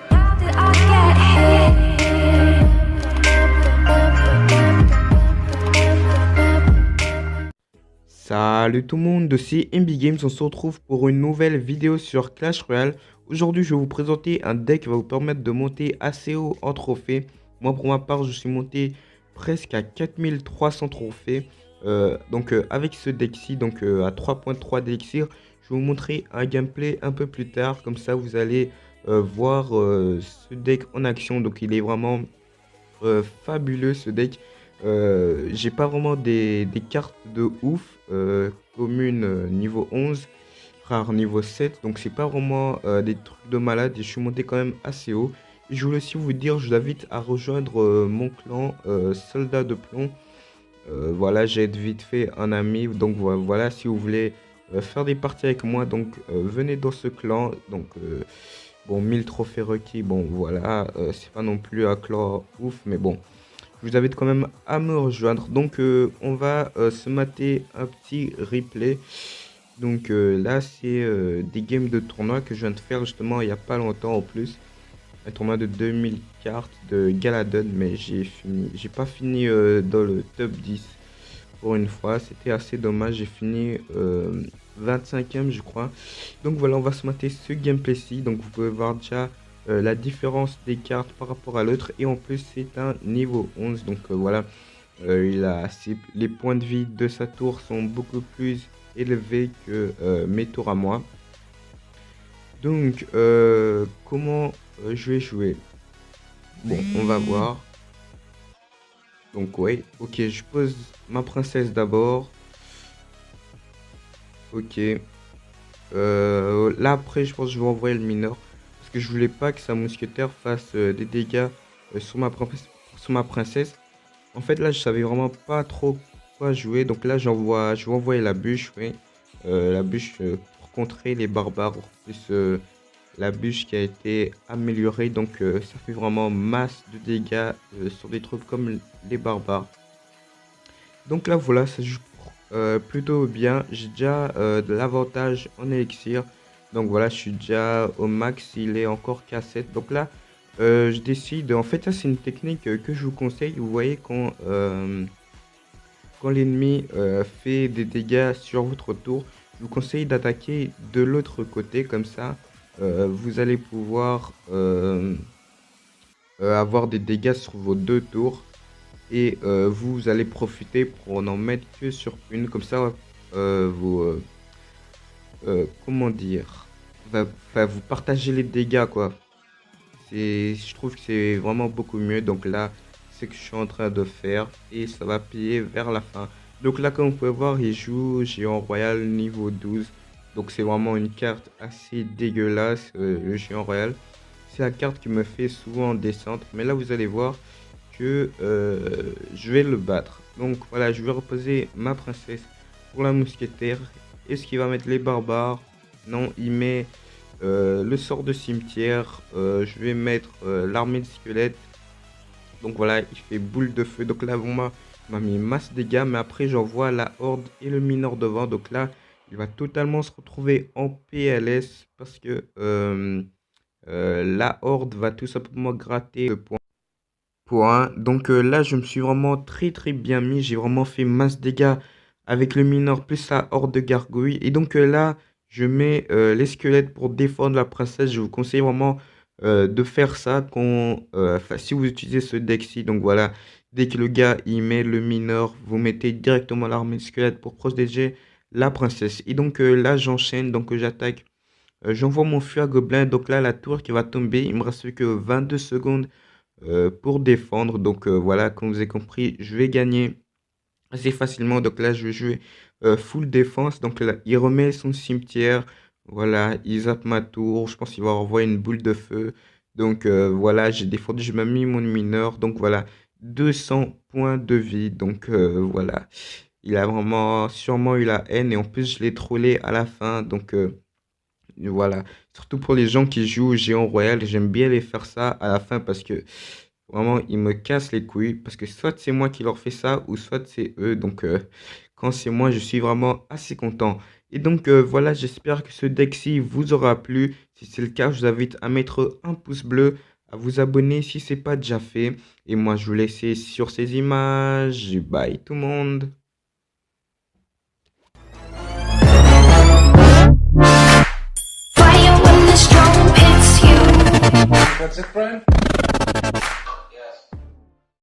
How did I get here? Salut tout le monde, c'est MB Games, on se retrouve pour une nouvelle vidéo sur Clash Royale. Aujourd'hui je vais vous présenter un deck qui va vous permettre de monter assez haut en trophée. Moi pour ma part je suis monté presque à 4300 trophées. Avec ce deck-ci, à 3.3 d'élixir, je vais vous montrer un gameplay un peu plus tard. Comme ça vous allez voir ce deck en action, donc il est vraiment fabuleux ce deck. J'ai pas vraiment des cartes de ouf, communes niveau 11, rare niveau 7, donc c'est pas vraiment des trucs de malade et je suis monté quand même assez haut. Et je voulais aussi vous dire, je vous invite à rejoindre mon clan Soldat de Plomb. Voilà, j'ai vite fait un ami, donc voilà, si vous voulez faire des parties avec moi, venez dans ce clan. Bon, 1000 trophées requis, bon voilà, c'est pas non plus un clan ouf, mais bon. Je vous invite quand même à me rejoindre. On va se mater un petit replay. Là, c'est des games de tournoi que je viens de faire justement il n'y a pas longtemps en plus. Un tournoi de 2000 cartes de Galadon, mais j'ai pas fini dans le top 10 pour une fois. C'était assez dommage. J'ai fini 25e, je crois. Donc voilà, on va se mater ce gameplay-ci. Donc vous pouvez voir déjà la différence des cartes par rapport à l'autre. Et en plus, c'est un niveau 11. Voilà, les points de vie de sa tour sont beaucoup plus élevés que mes tours à moi. Comment je vais jouer? Bon, on va voir. Donc, ouais, ok, je pose ma princesse d'abord. Ok. Là, après, je pense que je vais envoyer le mineur. Parce que je voulais pas que sa mousquetaire fasse des dégâts sur ma princesse. En fait, là, je savais vraiment pas trop quoi jouer. Donc là, je vais envoyer la bûche, oui. La bûche pour contrer les barbares. Plus la bûche qui a été améliorée. Ça fait vraiment masse de dégâts sur des trucs comme les barbares. Donc là, voilà, ça joue plutôt bien. J'ai déjà de l'avantage en élixir. Donc voilà, je suis déjà au max, il est encore qu'à 7. Donc là, je décide. En fait, ça, c'est une technique que je vous conseille. Vous voyez, quand l'ennemi fait des dégâts sur votre tour, je vous conseille d'attaquer de l'autre côté. Comme ça, vous allez pouvoir avoir des dégâts sur vos deux tours. Et vous allez profiter pour n'en mettre que sur une. Comme ça, comment dire, vous partagez les dégâts, quoi. Je trouve que c'est vraiment beaucoup mieux. Donc là, c'est que je suis en train de faire et ça va payer vers la fin. Donc là, comme vous pouvez voir, il joue géant royal niveau 12. Donc c'est vraiment une carte assez dégueulasse, le géant royal. C'est la carte qui me fait souvent descendre. Mais là, vous allez voir que je vais le battre. Donc voilà, je vais reposer ma princesse pour la mousquetaire. Est-ce qu'il va mettre les barbares? Non, il met le sort de cimetière. Je vais mettre l'armée de squelettes. Donc voilà, il fait boule de feu. Donc là, m'a mis masse dégâts. Mais après, j'envoie la horde et le mineur devant. Donc là, il va totalement se retrouver en PLS. Parce que la horde va tout simplement gratter le point. Là, je me suis vraiment très bien mis. J'ai vraiment fait masse dégâts avec le mineur plus la horde de gargouilles. Et là, je mets les squelettes pour défendre la princesse. Je vous conseille vraiment de faire ça si vous utilisez ce deck-ci. Donc voilà, dès que le gars il met le mineur, vous mettez directement l'armée de squelettes pour protéger la princesse. Et là, j'enchaîne. J'attaque. J'envoie mon feu à gobelin. Donc là, la tour qui va tomber. Il me reste que 22 secondes pour défendre. Voilà, comme vous avez compris, je vais gagner assez facilement. Donc là, je vais jouer full défense. Donc là, il remet son cimetière. Voilà, il zappe ma tour. Je pense qu'il va envoyer une boule de feu. Voilà, j'ai défendu, je m'ai mis mon mineur. Donc voilà, 200 points de vie. Voilà, il a vraiment sûrement eu la haine. Et en plus, je l'ai trollé à la fin. Voilà, surtout pour les gens qui jouent au Géant Royal, j'aime bien les faire ça à la fin parce que vraiment ils me cassent les couilles. Parce que soit c'est moi qui leur fais ça ou soit c'est eux. Quand c'est moi, je suis vraiment assez content. Et donc voilà, j'espère que ce deck-ci vous aura plu. Si c'est le cas, je vous invite à mettre un pouce bleu, à vous abonner si c'est pas déjà fait. Et moi, je vous laisse sur ces images. Bye tout le monde. Fire when the storm hits you. That's it, Brian?